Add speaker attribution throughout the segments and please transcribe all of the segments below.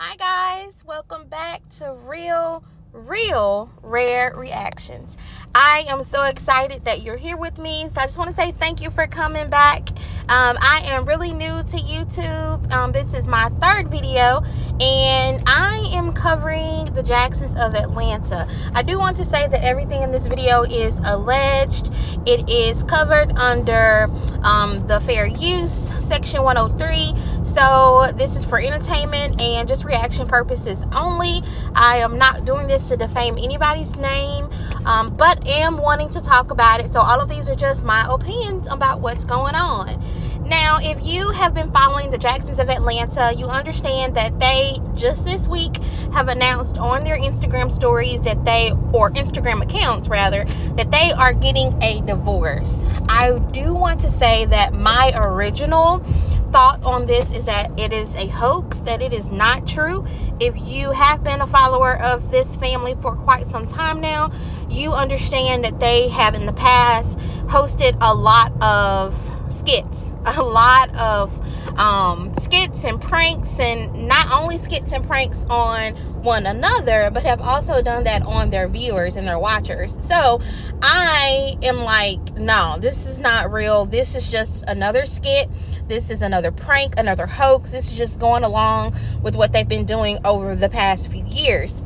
Speaker 1: Hi guys, welcome back to Real Rare Reactions. I am so excited that you're here with me. So I just want to say thank you for coming back. I am really new to YouTube. This is my third video and I am covering the Jacksons of Atlanta. I do want to say that everything in this video is alleged. It is covered under the fair use section 103. So this is for entertainment and just reaction purposes only. I am not doing this to defame anybody's name, but am wanting to talk about it. So all of these are just my opinions about what's going on. Now, if you have been following the Jacksons of Atlanta, you understand that they just this week have announced on their Instagram stories that or Instagram accounts rather, that they are getting a divorce. I do want to say that my original thought on this is that it is a hoax, that it is not true. If you have been a follower of this family for quite some time now, you understand that they have in the past hosted a lot of skits and pranks, and not only skits and pranks on one another, but have also done that on their viewers and their watchers. So I am like, no, this is not real. This is just another skit. This is another prank, another hoax. This is just going along with what they've been doing over the past few years.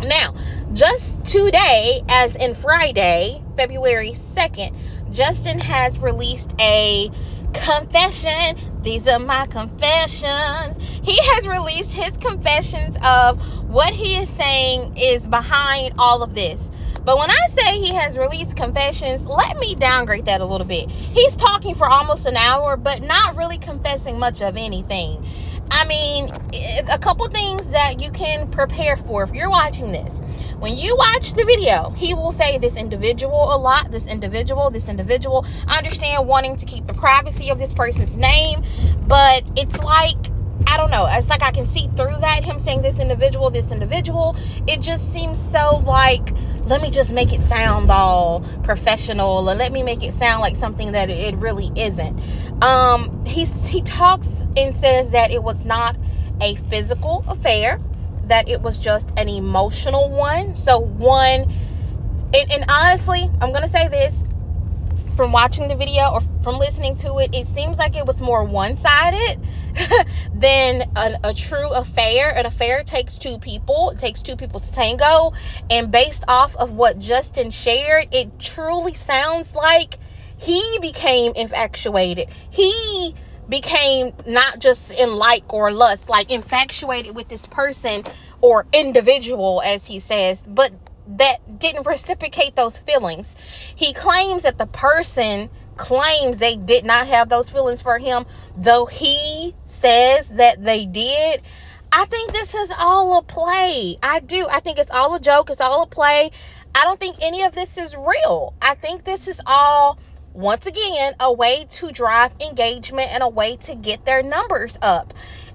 Speaker 1: Now, just today, as in Friday, February 2nd, Justin has released a confession. These are my confessions. He has released his confessions of what he is saying is behind all of this. But when I say he has released confessions, let me downgrade that a little bit. He's talking for almost an hour, but not really confessing much of anything. I mean, a couple things that you can prepare for if you're watching this. When you watch the video, he will say this individual a lot, this individual. I understand wanting to keep the privacy of this person's name, but it's like, I don't know. It's like I can see through that, him saying this individual. It just seems so like, let me just make it sound all professional, and let me make it sound like something that it really isn't. He talks and says that it was not a physical affair, that it was just an emotional one. So and honestly, I'm going to say this, from watching the video or from listening to it, it seems like it was more one-sided than a true affair. An affair takes two people. It takes two people to tango. And based off of what Justin shared, it truly sounds like he became infatuated. He became not just in like or lust, like infatuated with this person or individual, as he says, but that didn't reciprocate those feelings. He claims that the person claims they did not have those feelings for him, though he says that they did. I think this is all a play. I do. I think it's all a joke. It's all a play. I don't think any of this is real. I think this is all, once again, a way to drive engagement and a way to get their numbers up.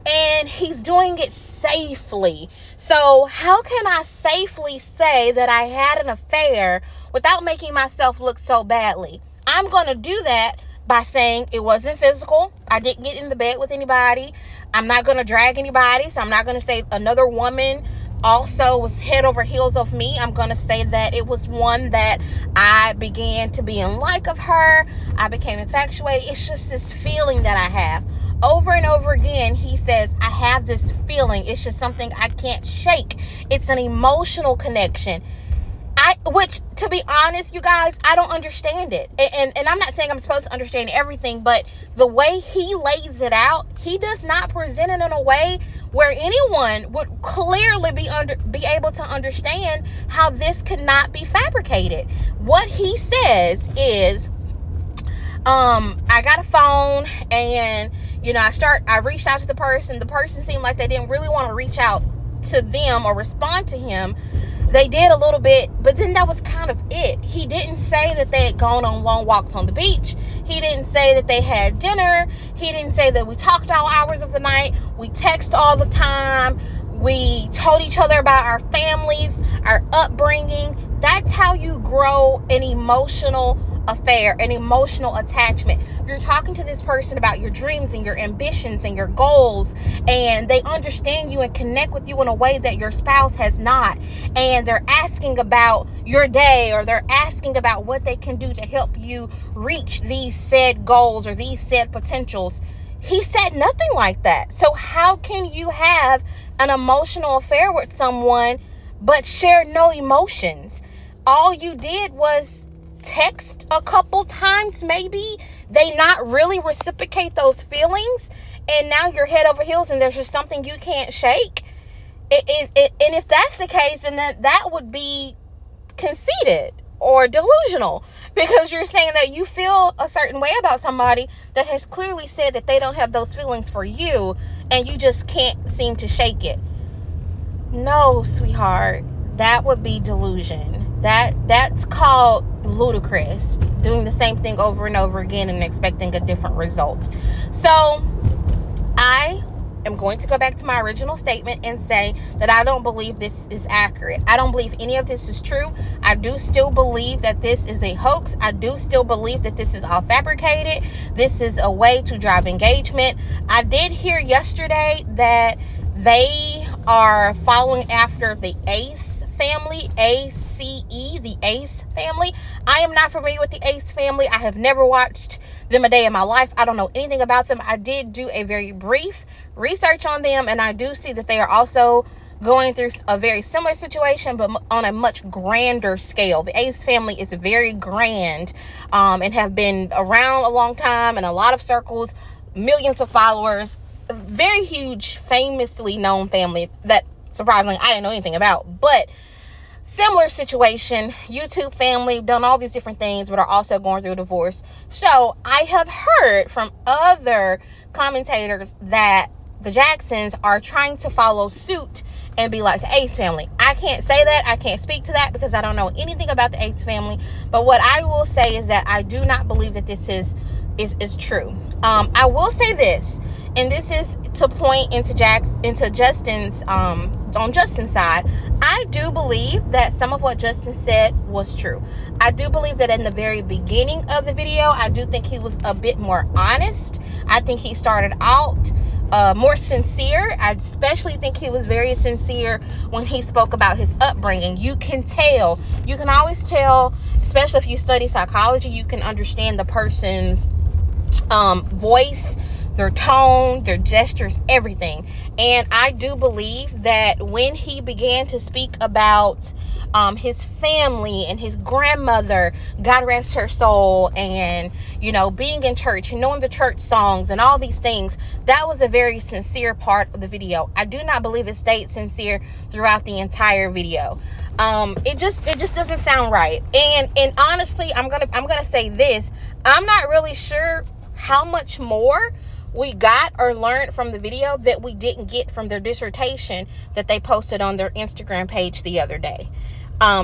Speaker 1: And he's doing it safely. So how can I safely say that I had an affair without making myself look so badly? I'm going to do that by saying it wasn't physical. I didn't get in the bed with anybody. I'm not going to drag anybody. So I'm not going to say another woman also was head over heels of me. I'm going to say that it was one that I began to be in like of her. I became infatuated. It's just this feeling that I have. Over and over again, he says, I have this feeling. It's just something I can't shake. It's an emotional connection. Which, to be honest, you guys, I don't understand it. And I'm not saying I'm supposed to understand everything, but the way he lays it out, he does not present it in a way where anyone would clearly be able to understand how this could not be fabricated. What he says is, I got a phone and, I reached out to the person. The person seemed like they didn't really want to reach out to them or respond to him. They did a little bit, but then that was kind of it. He didn't say that they had gone on long walks on the beach. He didn't say that they had dinner. He didn't say that we talked all hours of the night. We text all the time. We told each other about our families, our upbringing. That's how you grow an emotional affair, an emotional attachment. You're talking to this person about your dreams and your ambitions and your goals, and they understand you and connect with you in a way that your spouse has not. And they're asking about your day, or they're asking about what they can do to help you reach these said goals or these said potentials. He said nothing like that. So how can you have an emotional affair with someone but share no emotions? All you did was text a couple times, maybe. They not really reciprocate those feelings, and now you're head over heels and there's just something you can't shake. And if that's the case, then that would be conceited or delusional, because you're saying that you feel a certain way about somebody that has clearly said that they don't have those feelings for you, and you just can't seem to shake it. No, sweetheart, that would be delusion. That's called ludicrous, doing the same thing over and over again and expecting a different result. So I am going to go back to my original statement and say that I don't believe this is accurate. I don't believe any of this is true. I do still believe that this is a hoax. I do still believe that this is all fabricated. This is a way to drive engagement. I did hear yesterday that they are following after the Ace family, ACE, the Ace family. I am not familiar with the Ace family. I have never watched them a day in my life. I don't know anything about them. I did do a very brief research on them, and I do see that they are also going through a very similar situation, but on a much grander scale. The Ace family is very grand, and have been around a long time in a lot of circles, millions of followers, very huge, famously known family that surprisingly I didn't know anything about. But similar situation, YouTube family, done all these different things, but are also going through a divorce. So I have heard from other commentators that the Jacksons are trying to follow suit and be like the Ace family. I can't say that. I can't speak to that because I don't know anything about the Ace family. But what I will say is that I do not believe that this is true. I will say this, and this is to point into Justin's on Justin's side. I do believe that some of what Justin said was true. I do believe that in the very beginning of the video, I do think he was a bit more honest. I think he started out more sincere. I especially think he was very sincere when he spoke about his upbringing. You can tell. You can always tell, especially if you study psychology, you can understand the person's voice, their tone, their gestures, everything. And I do believe that when he began to speak about his family and his grandmother, God rest her soul, and, you know, being in church and knowing the church songs and all these things, that was a very sincere part of the video. I do not believe it stayed sincere throughout the entire video. It just doesn't sound right. And honestly, I'm gonna say this. I'm not really sure how much more we got or learned from the video that we didn't get from their dissertation that they posted on their Instagram page the other day.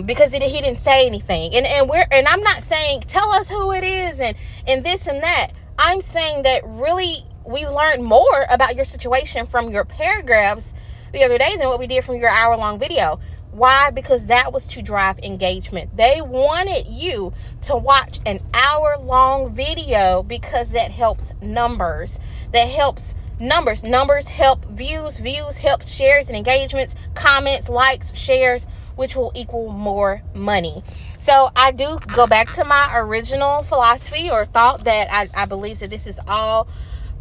Speaker 1: Because he didn't say anything. And I'm not saying tell us who it is and this and that. I'm saying that really we learned more about your situation from your paragraphs the other day than what we did from your hour-long video. Why? Because that was to drive engagement. They wanted you to watch an hour-long video because that helps numbers. That helps numbers. Numbers help views. Views help shares and engagements, comments, likes, shares, which will equal more money. So I do go back to my original philosophy or thought that I believe that this is all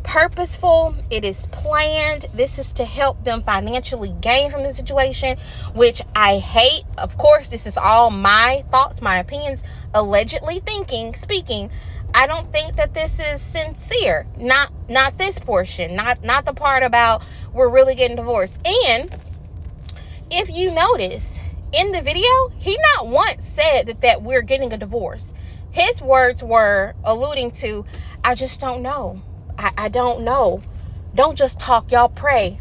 Speaker 1: purposeful. It is planned. This is to help them financially gain from the situation, which I hate. Of course, this is all my thoughts, my opinions, allegedly speaking. I don't think that this is sincere. Not this portion. Not the part about we're really getting divorced. And if you notice in the video, he not once said that we're getting a divorce. His words were alluding to, I just don't know. I don't know. Don't just talk, y'all. Pray,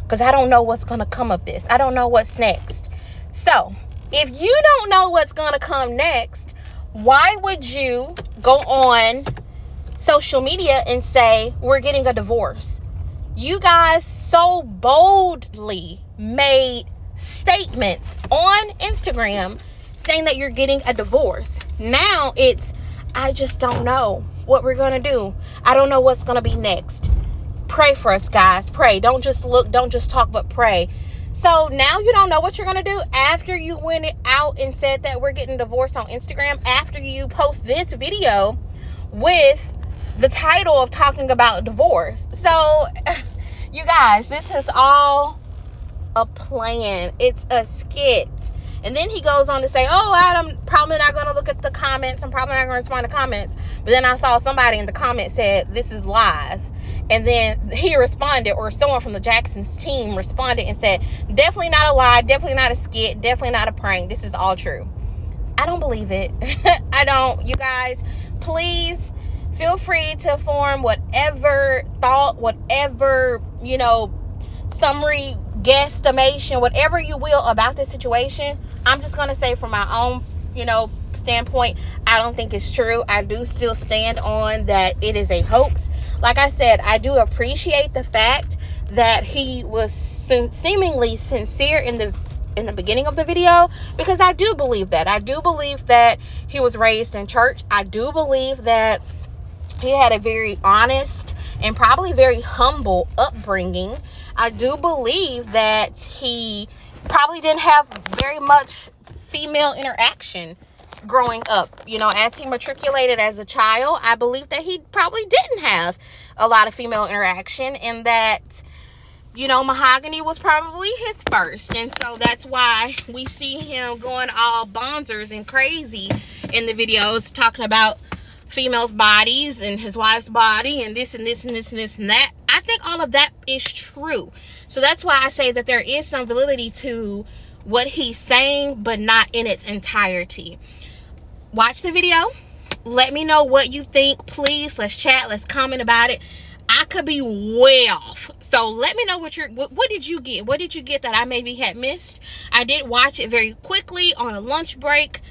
Speaker 1: because I don't know what's going to come of this. I don't know what's next. So, if you don't know what's going to come next, why would you go on social media and say, we're getting a divorce? You guys so boldly made statements on Instagram saying that you're getting a divorce. Now it's, I just don't know what we're going to do. I don't know what's going to be next. Pray for us, guys. Pray. Don't just look, don't just talk, but pray. So now you don't know what you're going to do after you went out and said that we're getting divorced on Instagram, after you post this video with the title of talking about divorce. So, you guys, this is all a plan. It's a skit. And then he goes on to say, oh, I'm probably not going to look at the comments. I'm probably not going to respond to comments. But then I saw somebody in the comments said, this is lies. And then he responded, or someone from the Jacksons team responded and said, definitely not a lie, definitely not a skit, definitely not a prank. This is all true. I don't believe it. I don't. You guys, please feel free to form whatever thought, whatever, summary, guesstimation, whatever you will about this situation. I'm just going to say from my own, standpoint, I don't think it's true. I do still stand on that it is a hoax. Like I said, I do appreciate the fact that he was seemingly sincere in the beginning of the video, because I do believe that. I do believe that he was raised in church. I do believe that he had a very honest and probably very humble upbringing. I do believe that he probably didn't have very much female interaction growing up. As he matriculated as a child, I believe that he probably didn't have a lot of female interaction, and that, mahogany was probably his first. And so that's why we see him going all bonzers and crazy in the videos, talking about females' bodies and his wife's body and this and this and this and this and that. I think all of that is true. So that's why I say that there is some validity to what he's saying, but not in its entirety. Watch the video. Let me know what you think. Please, let's chat. Let's comment about it. I could be way off. So let me know what did you get? What did you get that I maybe had missed? I did watch it very quickly on a lunch break.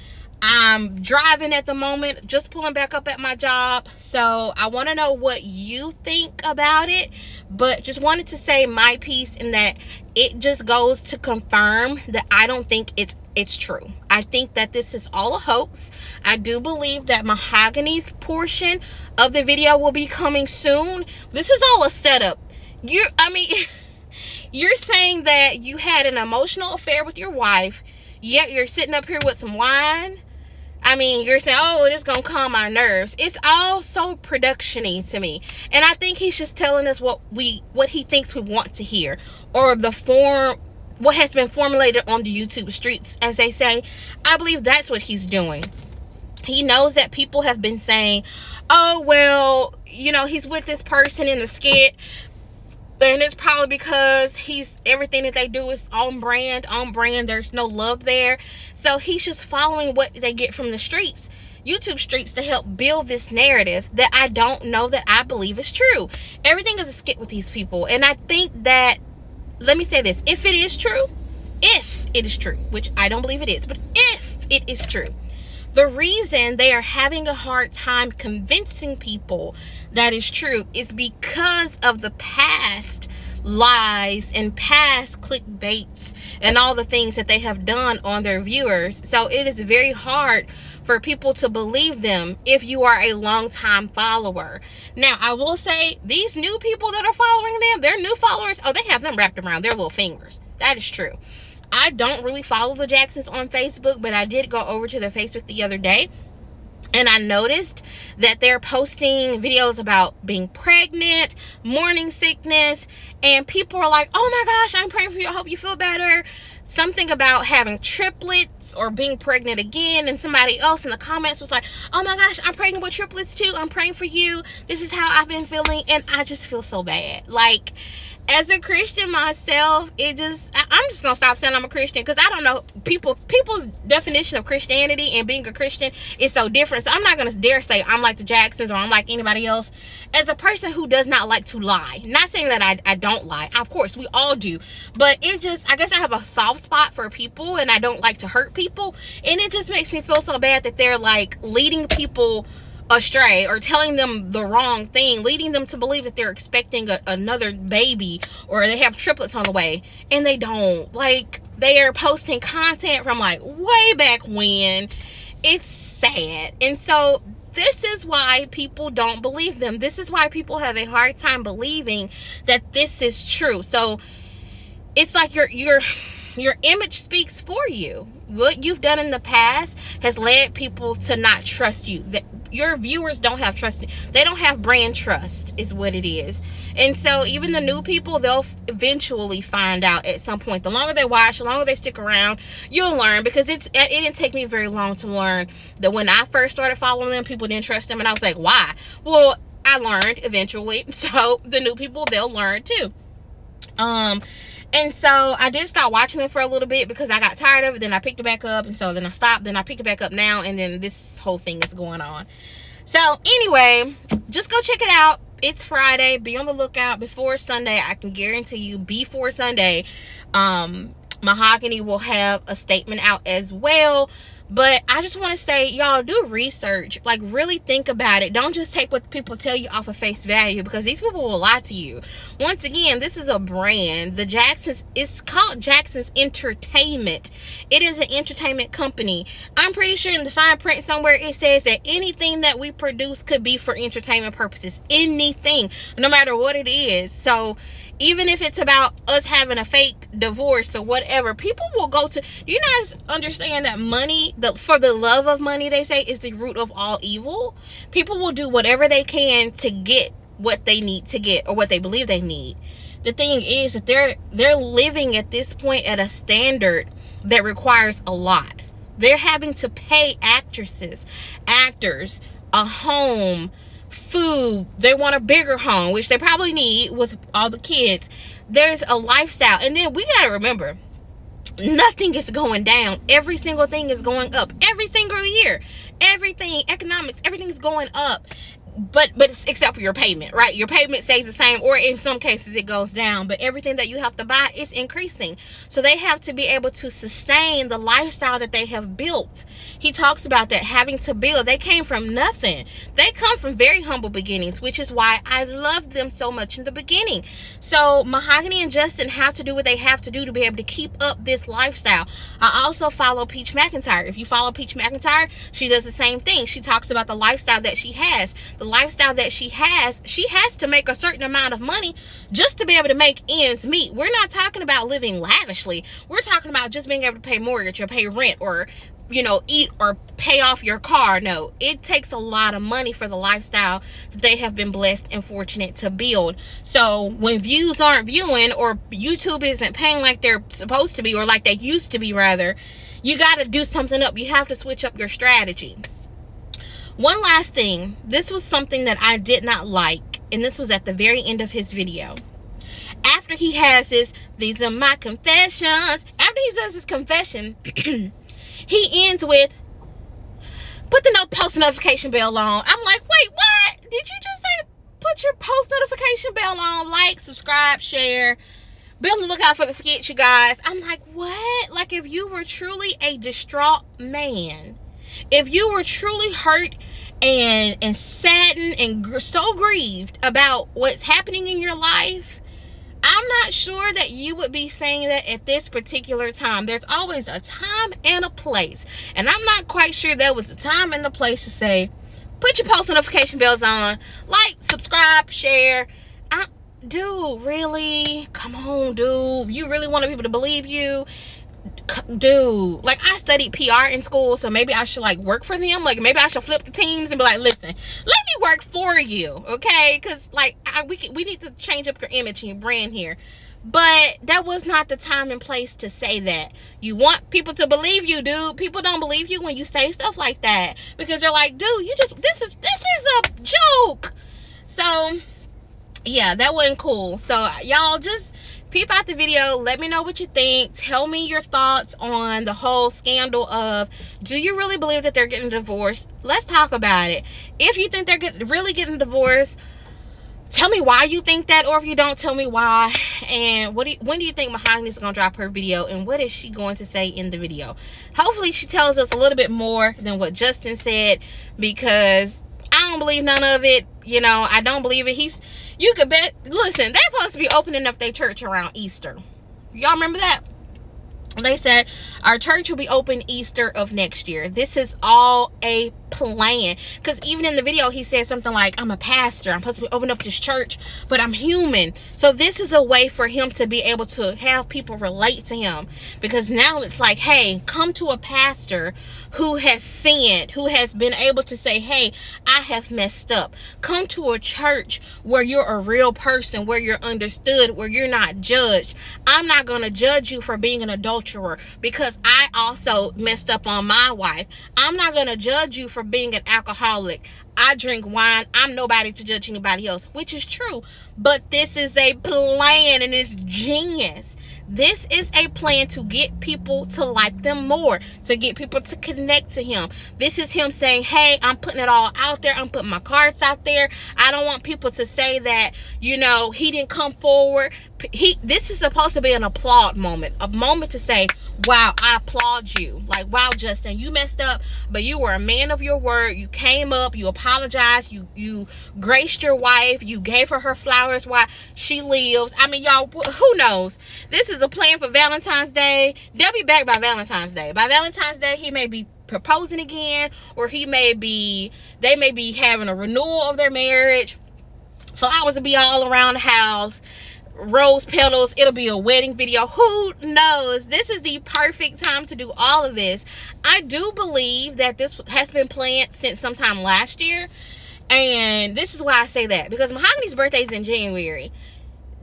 Speaker 1: I'm driving at the moment, just pulling back up at my job. So I want to know what you think about it. But just wanted to say my piece in that it just goes to confirm that I don't think it's true. I think that this is all a hoax. I do believe that Mahogany's portion of the video will be coming soon. This is all a setup. You're saying that you had an emotional affair with your wife, yet you're sitting up here with some wine. You're saying, oh, it's going to calm my nerves. It's all so production-y to me. And I think he's just telling us what he thinks we want to hear. Or what has been formulated on the YouTube streets, as they say. I believe that's what he's doing. He knows that people have been saying, oh, well, he's with this person in the skit. And it's probably because everything that they do is on brand. There's no love there. So he's just following what they get from the streets, YouTube streets, to help build this narrative that I don't know that I believe is true. Everything is a skit with these people. And I think that, let me say this, if it is true, which I don't believe it is, but if it is true, the reason they are having a hard time convincing people that is true is because of the past lies and past clickbaits and all the things that they have done on their viewers. So it is very hard for people to believe them if you are a long-time follower. Now, I will say, these new people that are following them, their new followers, they have them wrapped around their little fingers. That is true. I don't really follow the Jacksons on Facebook, but I did go over to their Facebook the other day, and I noticed that they're posting videos about being pregnant, morning sickness, and people are like, oh my gosh, I'm praying for you, I hope you feel better. Something about having triplets or being pregnant again, and somebody else in the comments was like, oh my gosh, I'm pregnant with triplets too, I'm praying for you, this is how I've been feeling. And I just feel so bad. Like, as a Christian myself, I'm just gonna stop saying I'm a Christian, because I don't know, people's definition of Christianity and being a Christian is so different. So I'm not gonna dare say I'm like the Jacksons or I'm like anybody else. As a person who does not like to lie, not saying that I don't lie, of course we all do, but I guess I have a soft spot for people, and I don't like to hurt people, and it just makes me feel so bad that they're like leading people astray or telling them the wrong thing, leading them to believe that they're expecting another baby or they have triplets on the way, and they don't. Like, they are posting content from like way back when. It's sad. And so This is why people don't believe them. This is why people have a hard time believing that this is true. So it's like your image speaks for you. What you've done in the past has led people to not trust you. That your viewers don't have trust. They don't have brand trust is what it is. And so even the new people, they'll eventually find out at some point. The longer they watch, the longer they stick around, you'll learn. Because it didn't take me very long to learn that when I first started following them, people didn't trust them. And I was like, why? Well, I learned eventually. So the new people, they'll learn too. And so I did stop watching it for a little bit because I got tired of it. Then I picked it back up. And so then I stopped. Then I picked it back up now. And then this whole thing is going on. So anyway, just go check it out. It's Friday. Be on the lookout before Sunday. I can guarantee you before Sunday, Mahogany will have a statement out as well. But I just want to say, y'all, do research. Like, really think about it. Don't just take what people tell you off of face value, because these people will lie to you. Once again, this is a brand. The Jacksons, it's called Jackson's Entertainment. It is an entertainment company. I'm pretty sure in the fine print somewhere it says that anything that we produce could be for entertainment purposes. Anything, no matter what it is. So even if it's about us having a fake divorce or whatever, people will go to, you guys understand that money, for the love of money, they say, is the root of all evil. People will do whatever they can to get what they need to get, or what they believe they need. The thing is that they're living at this point at a standard that requires a lot. They're having to pay actresses, actors, a home, food. They want a bigger home, which they probably need with all the kids. There's a lifestyle. And then we got to remember, nothing is going down. Every single thing is going up. Every single year. Everything, economics, everything's going up. But except for your payment, right? Your payment stays the same, or in some cases it goes down. But everything that you have to buy is increasing. So they have to be able to sustain the lifestyle that they have built. He talks about that, having to build. They came from nothing. They come from very humble beginnings, which is why I loved them so much in the beginning. So Mahogany and Justin have to do what they have to do to be able to keep up this lifestyle. I also follow Peach McIntyre. If you follow Peach McIntyre, she does the same thing. She talks about the lifestyle that she has. The lifestyle that she has to make a certain amount of money just to be able to make ends meet. We're not talking about living lavishly. We're talking about just being able to pay mortgage or pay rent, or eat or pay off your car. No, it takes a lot of money for the lifestyle that they have been blessed and fortunate to build. So when views aren't viewing, or YouTube isn't paying like they're supposed to be, or like they used to be rather, you got to do something up. You have to switch up your strategy. One last thing. This was something that I did not like, and this was at the very end of his video. After he has these are my confessions. After he does his confession, he ends with, put the post notification bell on. I'm like, wait, what? Did you just say put your post notification bell on? Like, subscribe, share. Be on the lookout for the sketch, you guys. I'm like, what? Like, if you were truly a distraught man, if you were truly hurt and saddened and so grieved about what's happening in your life, I'm not sure that you would be saying that at this particular time. There's always a time and a place. And I'm not quite sure there was a time and the place to say, put your post notification bells on, like, subscribe, share. Dude, really? Come on, dude. You really want people to believe you? Dude, like, I studied PR in school, so maybe I should like work for them. Like, maybe I should flip the teams and be like, listen, let me work for you, okay? Because like we need to change up your image and your brand here. But that was not the time and place to say that. You want people to believe you, dude. People don't believe you when you say stuff like that, because they're like, dude, this is a joke. So yeah, that wasn't cool. So y'all just peep out the video. Let me know what you think. Tell me your thoughts on the whole scandal of, do you really believe that they're getting divorced? Let's talk about it. If you think they're really getting divorced, tell me why you think that, or if you don't, tell me why. And when do you think Mahogany is going to drop her video, and what is she going to say in the video? Hopefully she tells us a little bit more than what Justin said, because I don't believe none of it. I don't believe it. You could bet, listen, they're supposed to be opening up their church around Easter. Y'all remember that? They said our church will be open Easter of next year. This is all a plan. Because even in the video, he said something like, I'm a pastor, I'm supposed to open up this church, but I'm human. So this is a way for him to be able to have people relate to him. Because now it's like, hey, come to a pastor who has sinned, who has been able to say, hey, I have messed up. Come to a church where you're a real person, where you're understood, where you're not judged. I'm not going to judge you for being an adulterer because I also messed up on my wife. I'm not going to judge you for being an alcoholic. I drink wine. I'm nobody to judge anybody else, which is true. But this is a plan, and it's genius. This is a plan to get people to like them more, to get people to connect to him. This is him saying, hey, I'm putting it all out there. I'm putting my cards out there. I don't want people to say that, you know, he didn't come forward. This is supposed to be an applaud moment, a moment to say, wow, I applaud you. Like, wow, Justin, you messed up, but you were a man of your word. You came up, you apologized, you graced your wife, you gave her flowers while she lives. I mean, y'all, who knows? This is a plan for Valentine's Day. They'll be back by Valentine's Day. By Valentine's Day, he may be proposing again, or they may be having a renewal of their marriage. Flowers will be all around the house, rose petals. It'll be a wedding video. Who knows? This is the perfect time to do all of this. I do believe that this has been planned since sometime last year, and this is why I say that, because Mahogany's birthday is in January.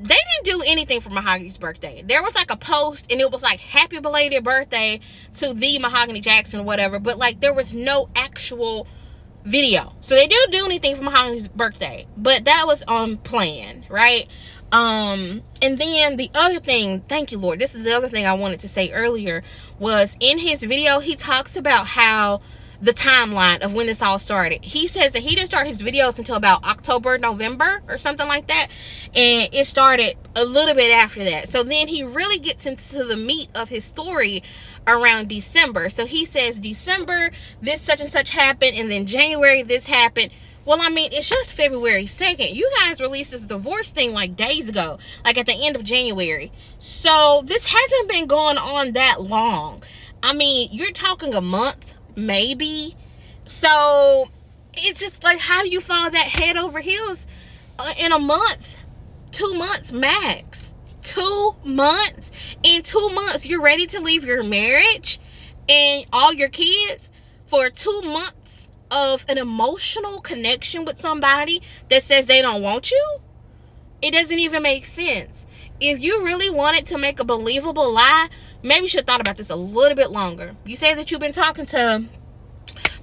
Speaker 1: They didn't do anything for Mahogany's birthday. There was like a post, and it was like, happy belated birthday to the Mahogany Jackson or whatever, but like there was no actual video. So they didn't do anything for Mahogany's birthday, but that was on plan, right? And then the other thing, thank you, Lord, this is the other thing I wanted to say earlier, was in his video, he talks about how the timeline of when this all started. He says that he didn't start his videos until about October, November, or something like that, and it started a little bit after that. So then he really gets into the meat of his story around December. So he says December, this such and such happened, and then January, this happened. Well, I mean, it's just February 2nd. You guys released this divorce thing like days ago, like at the end of January. So this hasn't been going on that long. I mean, you're talking a month, maybe. So it's just like, how do you fall that head over heels in a month? 2 months max. 2 months. In 2 months, you're ready to leave your marriage and all your kids for 2 months of an emotional connection with somebody that says they don't want you? It doesn't even make sense. If you really wanted to make a believable lie, maybe you should have thought about this a little bit longer. You say that you've been talking to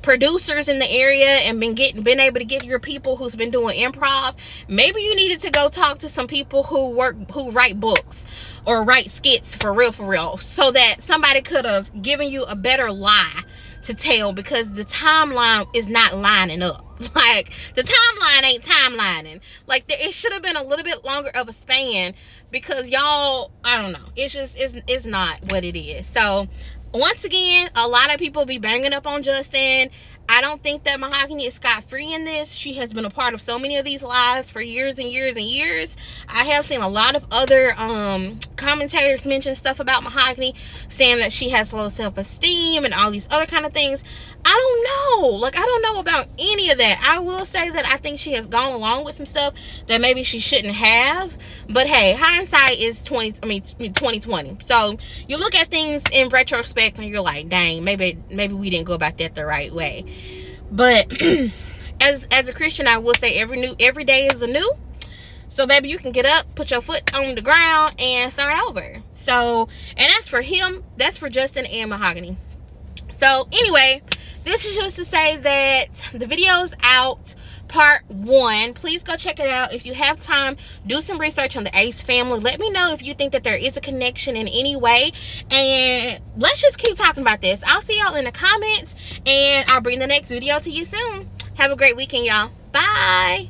Speaker 1: producers in the area and been able to get your people who's been doing improv. Maybe you needed to go talk to some people who write books or write skits for real, so that somebody could have given you a better lie to tell, because the timeline is not lining up. Like, the timeline ain't timelining. Like, it should have been a little bit longer of a span, because y'all, I don't know, it's not what it is. So once again, a lot of people be banging up on Justin. I don't think that Mahogany is scot-free in this. She has been a part of so many of these lies for years and years and years. I have seen a lot of other commentators mention stuff about Mahogany, saying that she has low self-esteem and all these other kind of things. I don't know. Like, I don't know about any of that. I will say that I think she has gone along with some stuff that maybe she shouldn't have. But hey, hindsight is 2020. So you look at things in retrospect and you're like, dang, maybe we didn't go about that the right way. But as a Christian, I will say every day is a new. So baby, you can get up, put your foot on the ground, and start over. So, and that's for him. That's for Justin and Mahogany. So anyway, this is just to say that the video's out, part 1. Please go check it out. If you have time, do some research on the Ace family. Let me know if you think that there is a connection in any way, and let's just keep talking about this. I'll see y'all in the comments, and I'll bring the next video to you soon. Have a great weekend, y'all. Bye.